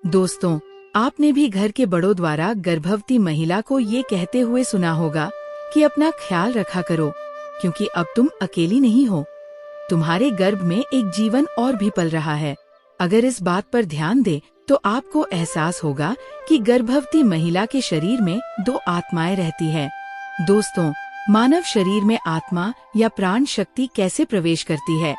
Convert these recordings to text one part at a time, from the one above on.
दोस्तों, आपने भी घर के बड़ों द्वारा गर्भवती महिला को ये कहते हुए सुना होगा कि अपना ख्याल रखा करो, क्योंकि अब तुम अकेली नहीं हो। तुम्हारे गर्भ में एक जीवन और भी पल रहा है। अगर इस बात पर ध्यान दे तो आपको एहसास होगा कि गर्भवती महिला के शरीर में दो आत्माएं रहती है। दोस्तों, मानव शरीर में आत्मा या प्राण शक्ति कैसे प्रवेश करती है?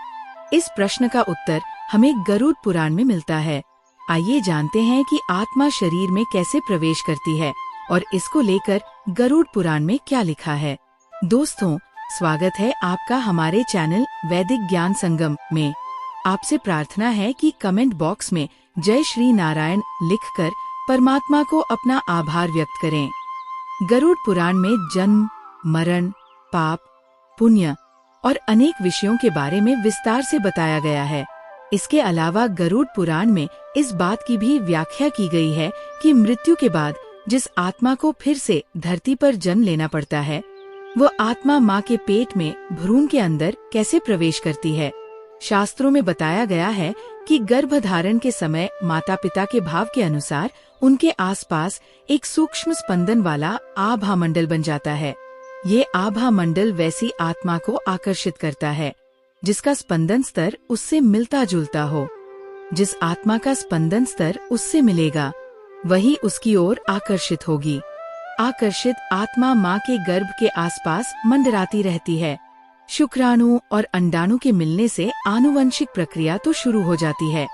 इस प्रश्न का उत्तर हमें गरुड़ पुराण में मिलता है। आइए जानते हैं कि आत्मा शरीर में कैसे प्रवेश करती है और इसको लेकर गरुड़ पुराण में क्या लिखा है। दोस्तों, स्वागत है आपका हमारे चैनल वैदिक ज्ञान संगम में। आपसे प्रार्थना है कि कमेंट बॉक्स में जय श्री नारायण लिखकर परमात्मा को अपना आभार व्यक्त करें। गरुड़ पुराण में जन्म, मरण, पाप, पुण्य और अनेक विषयों के बारे में विस्तार से बताया गया है। इसके अलावा गरुड़ पुराण में इस बात की भी व्याख्या की गई है कि मृत्यु के बाद जिस आत्मा को फिर से धरती पर जन्म लेना पड़ता है, वो आत्मा माँ के पेट में भ्रूण के अंदर कैसे प्रवेश करती है। शास्त्रों में बताया गया है कि गर्भधारण के समय माता पिता के भाव के अनुसार उनके आसपास एक सूक्ष्म स्पंदन वाला आभा मंडल बन जाता है। ये आभा मंडल वैसी आत्मा को आकर्षित करता है जिसका स्पंदन स्तर उससे मिलता जुलता हो। जिस आत्मा का स्पंदन स्तर उससे मिलेगा, वही उसकी ओर आकर्षित होगी। आकर्षित आत्मा माँ के गर्भ के आसपास मंडराती रहती है। शुक्राणु और अंडाणु के मिलने से आनुवंशिक प्रक्रिया तो शुरू हो जाती है,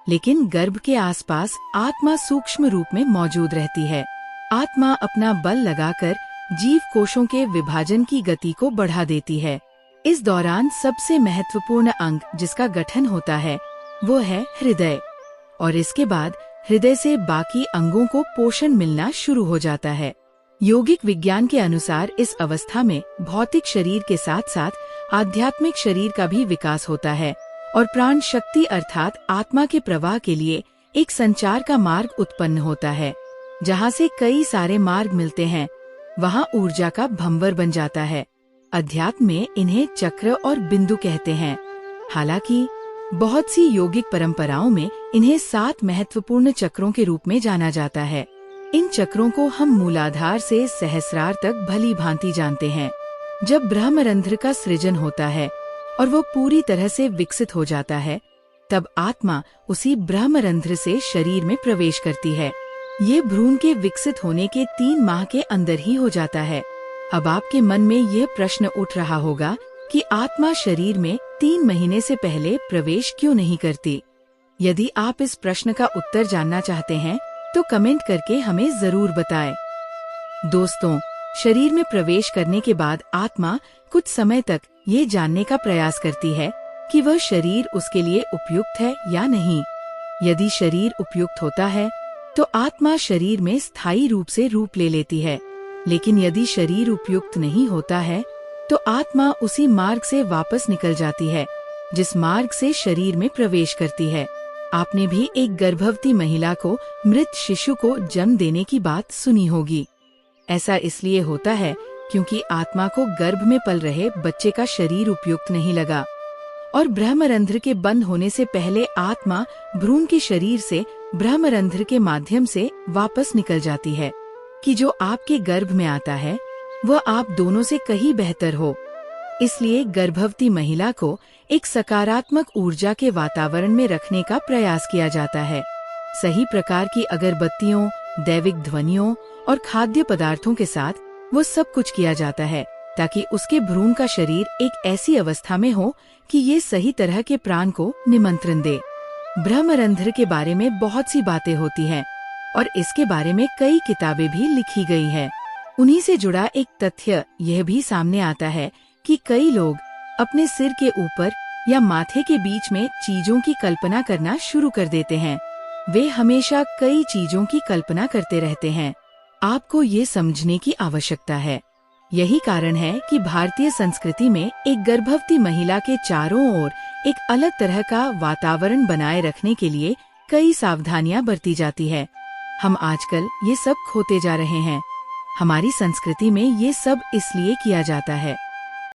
लेकिन गर्भ के आसपास आत्मा सूक्ष्म रूप में मौजूद रहती है। आत्मा अपना बल लगाकर जीव कोशों के विभाजन की गति को बढ़ा देती है। इस दौरान सबसे महत्वपूर्ण अंग जिसका गठन होता है वो है हृदय, और इसके बाद हृदय से बाकी अंगों को पोषण मिलना शुरू हो जाता है। योगिक विज्ञान के अनुसार इस अवस्था में भौतिक शरीर के साथ साथ आध्यात्मिक शरीर का भी विकास होता है और प्राण शक्ति अर्थात आत्मा के प्रवाह के लिए एक संचार का मार्ग उत्पन्न होता है। जहाँ से कई सारे मार्ग मिलते हैं, वहाँ ऊर्जा का भंवर बन जाता है। अध्यात्म में इन्हें चक्र और बिंदु कहते हैं। हालांकि बहुत सी योगिक परंपराओं में इन्हें 7 महत्वपूर्ण चक्रों के रूप में जाना जाता है। इन चक्रों को हम मूलाधार से सहस्रार तक भली भांति जानते हैं। जब ब्रह्मरंध्र का सृजन होता है और वो पूरी तरह से विकसित हो जाता है, तब आत्मा उसी ब्रह्मरंध्र से शरीर में प्रवेश करती है। ये भ्रूण के विकसित होने के 3 माह के अंदर ही हो जाता है। अब आपके मन में ये प्रश्न उठ रहा होगा कि आत्मा शरीर में 3 महीने से पहले प्रवेश क्यों नहीं करती? यदि आप इस प्रश्न का उत्तर जानना चाहते हैं तो कमेंट करके हमें जरूर बताएं। दोस्तों, शरीर में प्रवेश करने के बाद आत्मा कुछ समय तक ये जानने का प्रयास करती है कि वह शरीर उसके लिए उपयुक्त है या नहीं। यदि शरीर उपयुक्त होता है तो आत्मा शरीर में स्थायी रूप से रूप ले लेती है, लेकिन यदि शरीर उपयुक्त नहीं होता है तो आत्मा उसी मार्ग से वापस निकल जाती है जिस मार्ग से शरीर में प्रवेश करती है। आपने भी एक गर्भवती महिला को मृत शिशु को जन्म देने की बात सुनी होगी। ऐसा इसलिए होता है क्योंकि आत्मा को गर्भ में पल रहे बच्चे का शरीर उपयुक्त नहीं लगा और ब्रह्मरंध्र के बंद होने से पहले आत्मा भ्रूण के शरीर से ब्रह्मरंध्र के माध्यम से वापस निकल जाती है कि जो आपके गर्भ में आता है वह आप दोनों से कहीं बेहतर हो। इसलिए गर्भवती महिला को एक सकारात्मक ऊर्जा के वातावरण में रखने का प्रयास किया जाता है। सही प्रकार की अगरबत्तियों, दैविक ध्वनियों और खाद्य पदार्थों के साथ वो सब कुछ किया जाता है ताकि उसके भ्रूण का शरीर एक ऐसी अवस्था में हो कि ये सही तरह के प्राण को निमंत्रण दे। ब्रह्मरंध्र के बारे में बहुत सी बातें होती हैं और इसके बारे में कई किताबें भी लिखी गई है। उन्हीं से जुड़ा एक तथ्य यह भी सामने आता है कि कई लोग अपने सिर के ऊपर या माथे के बीच में चीजों की कल्पना करना शुरू कर देते हैं। वे हमेशा कई चीजों की कल्पना करते रहते हैं। आपको ये समझने की आवश्यकता है। यही कारण है कि भारतीय संस्कृति में एक गर्भवती महिला के चारों ओर एक अलग तरह का वातावरण बनाए रखने के लिए कई सावधानियां बरती जाती है। हम आजकल ये सब खोते जा रहे हैं। हमारी संस्कृति में ये सब इसलिए किया जाता है